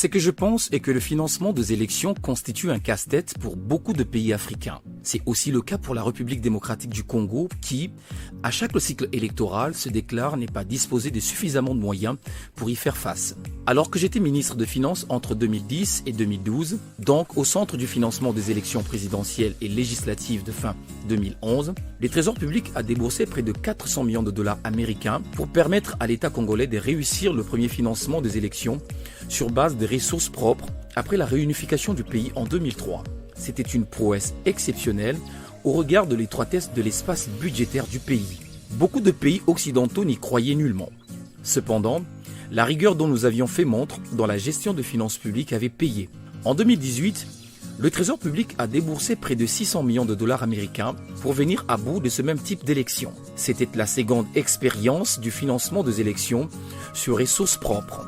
Ce que je pense est que le financement des élections constitue un casse-tête pour beaucoup de pays africains. C'est aussi le cas pour la République démocratique du Congo qui, à chaque cycle électoral, se déclare n'est pas disposé de suffisamment de moyens pour y faire face. Alors que j'étais ministre de Finances entre 2010 et 2012, donc au centre du financement des élections présidentielles et législatives de fin 2011, le Trésor public a déboursé près de 400 millions de dollars américains pour permettre à l'État congolais de réussir le premier financement des élections sur base des ressources propres après la réunification du pays en 2003. C'était une prouesse exceptionnelle au regard de l'étroitesse de l'espace budgétaire du pays. Beaucoup de pays occidentaux n'y croyaient nullement. Cependant, la rigueur dont nous avions fait montre dans la gestion de finances publiques avait payé. En 2018, le Trésor public a déboursé près de 600 millions de dollars américains pour venir à bout de ce même type d'élection. C'était la seconde expérience du financement des élections sur ressources propres.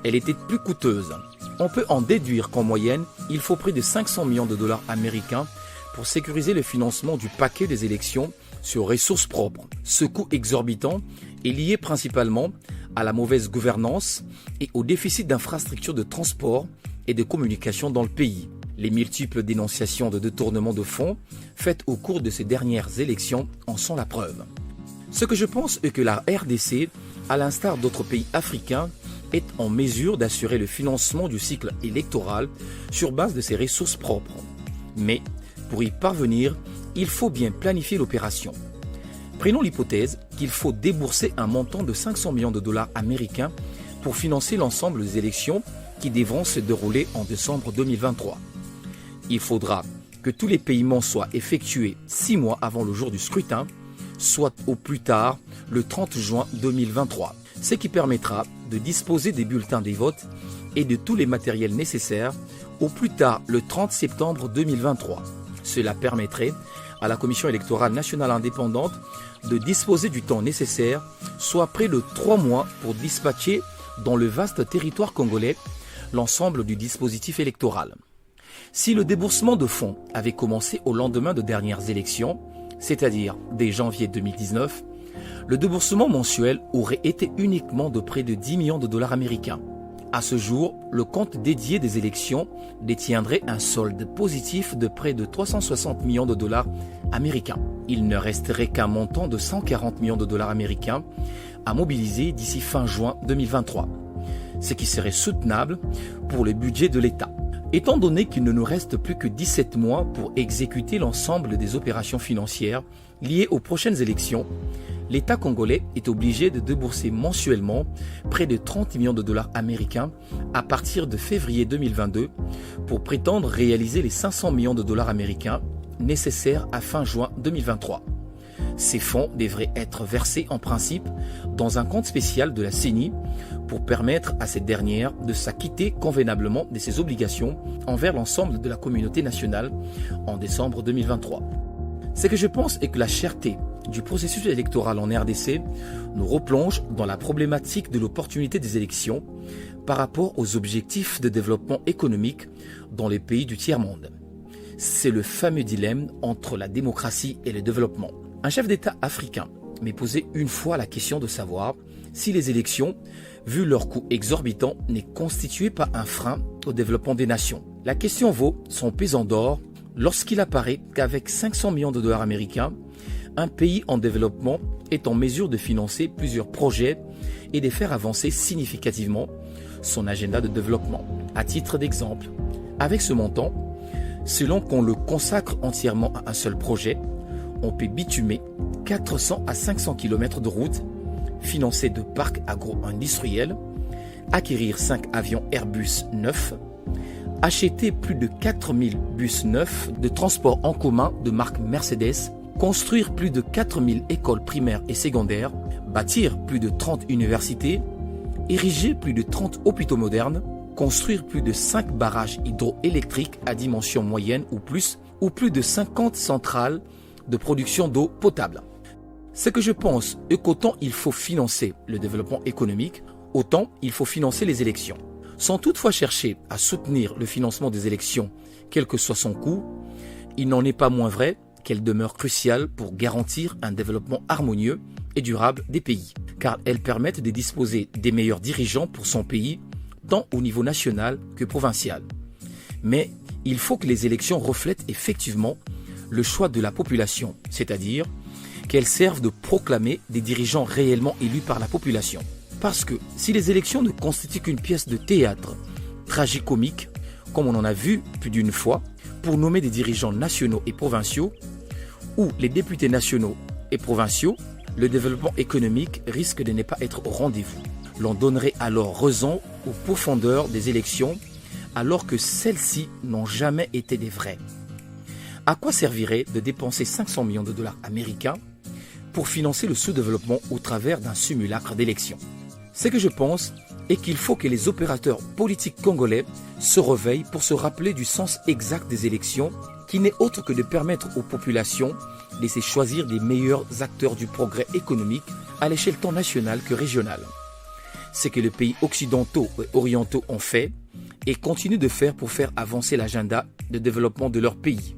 Elle était plus coûteuse. On peut en déduire qu'en moyenne, il faut près de 500 millions de dollars américains pour sécuriser le financement du paquet des élections sur ressources propres. Ce coût exorbitant est lié principalement à la mauvaise gouvernance et au déficit d'infrastructures de transport et de communication dans le pays. Les multiples dénonciations de détournement de fonds faites au cours de ces dernières élections en sont la preuve. Ce que je pense est que la RDC, à l'instar d'autres pays africains, est en mesure d'assurer le financement du cycle électoral sur base de ses ressources propres. Mais, pour y parvenir, il faut bien planifier l'opération. Prenons l'hypothèse qu'il faut débourser un montant de 500 millions de dollars américains pour financer l'ensemble des élections qui devront se dérouler en décembre 2023. Il faudra que tous les paiements soient effectués 6 mois avant le jour du scrutin, soit au plus tard le 30 juin 2023. Ce qui permettra de disposer des bulletins des votes et de tous les matériels nécessaires au plus tard le 30 septembre 2023. Cela permettrait à la Commission électorale nationale indépendante de disposer du temps nécessaire, soit près de 3 mois pour dispatcher dans le vaste territoire congolais l'ensemble du dispositif électoral. Si le déboursement de fonds avait commencé au lendemain de dernières élections, c'est-à-dire dès janvier 2019, le déboursement mensuel aurait été uniquement de près de 10 millions de dollars américains. À ce jour, le compte dédié des élections détiendrait un solde positif de près de 360 millions de dollars américains. Il ne resterait qu'un montant de 140 millions de dollars américains à mobiliser d'ici fin juin 2023, ce qui serait soutenable pour le budget de l'État. Étant donné qu'il ne nous reste plus que 17 mois pour exécuter l'ensemble des opérations financières liées aux prochaines élections, l'État congolais est obligé de débourser mensuellement près de 30 millions de dollars américains à partir de février 2022 pour prétendre réaliser les 500 millions de dollars américains nécessaires à fin juin 2023. Ces fonds devraient être versés en principe dans un compte spécial de la CENI pour permettre à cette dernière de s'acquitter convenablement de ses obligations envers l'ensemble de la communauté nationale en décembre 2023. Ce que je pense est que la cherté du processus électoral en RDC nous replonge dans la problématique de l'opportunité des élections par rapport aux objectifs de développement économique dans les pays du tiers-monde. C'est le fameux dilemme entre la démocratie et le développement. Un chef d'État africain m'est posé une fois la question de savoir si les élections, vu leur coût exorbitant, ne constituaient pas un frein au développement des nations. La question vaut son pesant d'or lorsqu'il apparaît qu'avec 500 millions de dollars américains, un pays en développement est en mesure de financer plusieurs projets et de faire avancer significativement son agenda de développement. À titre d'exemple, avec ce montant, selon qu'on le consacre entièrement à un seul projet, on peut bitumer 400 à 500 km de routes, financer de parcs agro-industriels, acquérir 5 avions Airbus neufs, acheter plus de 4000 bus neufs de transport en commun de marque Mercedes, construire plus de 4000 écoles primaires et secondaires, bâtir plus de 30 universités, ériger plus de 30 hôpitaux modernes, construire plus de 5 barrages hydroélectriques à dimension moyenne ou plus de 50 centrales de production d'eau potable. Ce que je pense est qu'autant il faut financer le développement économique, autant il faut financer les élections. Sans toutefois chercher à soutenir le financement des élections, quel que soit son coût, il n'en est pas moins vrai qu'elles demeurent cruciales pour garantir un développement harmonieux et durable des pays, car elles permettent de disposer des meilleurs dirigeants pour son pays tant au niveau national que provincial. Mais il faut que les élections reflètent effectivement le choix de la population, c'est-à-dire qu'elles servent de proclamer des dirigeants réellement élus par la population. Parce que si les élections ne constituent qu'une pièce de théâtre tragicomique, comme on en a vu plus d'une fois, pour nommer des dirigeants nationaux et provinciaux, ou les députés nationaux et provinciaux, le développement économique risque de ne pas être au rendez-vous. L'on donnerait alors raison aux profondeurs des élections, alors que celles-ci n'ont jamais été des vraies. À quoi servirait de dépenser 500 millions de dollars américains pour financer le sous-développement au travers d'un simulacre d'élection? Ce que je pense est qu'il faut que les opérateurs politiques congolais se réveillent pour se rappeler du sens exact des élections, qui n'est autre que de permettre aux populations de se choisir les meilleurs acteurs du progrès économique à l'échelle tant nationale que régionale. C'est que les pays occidentaux et orientaux ont fait et continuent de faire pour faire avancer l'agenda de développement de leur pays.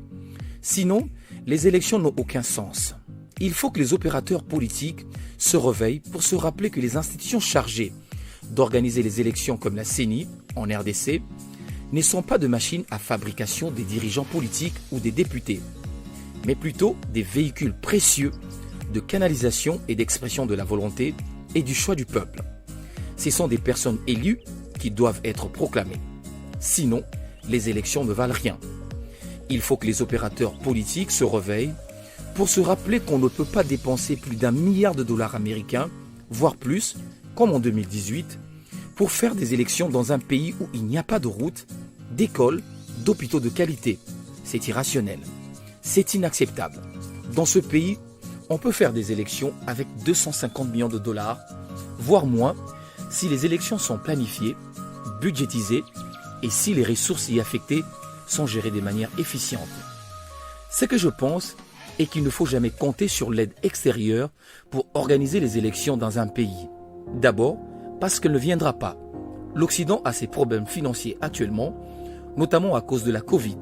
Sinon, les élections n'ont aucun sens. Il faut que les opérateurs politiques se réveillent pour se rappeler que les institutions chargées d'organiser les élections comme la CENI en RDC ne sont pas de machines à fabrication des dirigeants politiques ou des députés, mais plutôt des véhicules précieux de canalisation et d'expression de la volonté et du choix du peuple. Ce sont des personnes élues qui doivent être proclamées. Sinon, les élections ne valent rien. Il faut que les opérateurs politiques se réveillent pour se rappeler qu'on ne peut pas dépenser plus d'1 milliard de dollars américains, voire plus, comme en 2018, pour faire des élections dans un pays où il n'y a pas de routes, d'écoles, d'hôpitaux de qualité. C'est irrationnel. C'est inacceptable. Dans ce pays, on peut faire des élections avec 250 millions de dollars, voire moins, si les élections sont planifiées, budgétisées et si les ressources y affectées sont gérées de manière efficiente. Ce que je pense est qu'il ne faut jamais compter sur l'aide extérieure pour organiser les élections dans un pays. D'abord, parce qu'elle ne viendra pas. L'Occident a ses problèmes financiers actuellement, notamment à cause de la Covid.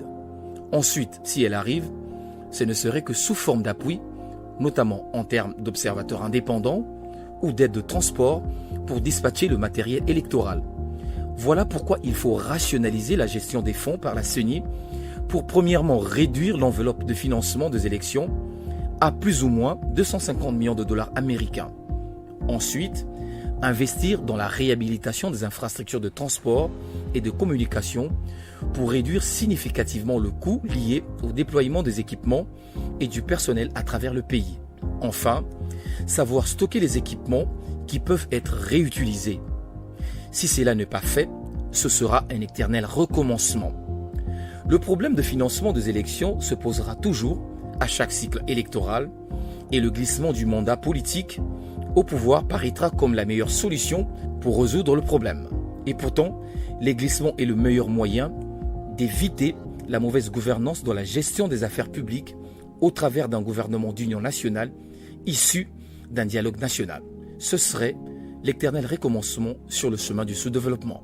Ensuite, si elle arrive, ce ne serait que sous forme d'appui, notamment en termes d'observateurs indépendants ou d'aide de transport pour dispatcher le matériel électoral. Voilà pourquoi il faut rationaliser la gestion des fonds par la CENI pour premièrement réduire l'enveloppe de financement des élections à plus ou moins 250 millions de dollars américains. Ensuite, investir dans la réhabilitation des infrastructures de transport et de communication pour réduire significativement le coût lié au déploiement des équipements et du personnel à travers le pays. Enfin, savoir stocker les équipements qui peuvent être réutilisés. Si cela n'est pas fait, ce sera un éternel recommencement. Le problème de financement des élections se posera toujours à chaque cycle électoral et le glissement du mandat politique au pouvoir paraîtra comme la meilleure solution pour résoudre le problème. Et pourtant, les glissements est le meilleur moyen d'éviter la mauvaise gouvernance dans la gestion des affaires publiques au travers d'un gouvernement d'union nationale issu d'un dialogue national. Ce serait l'éternel recommencement sur le chemin du sous-développement.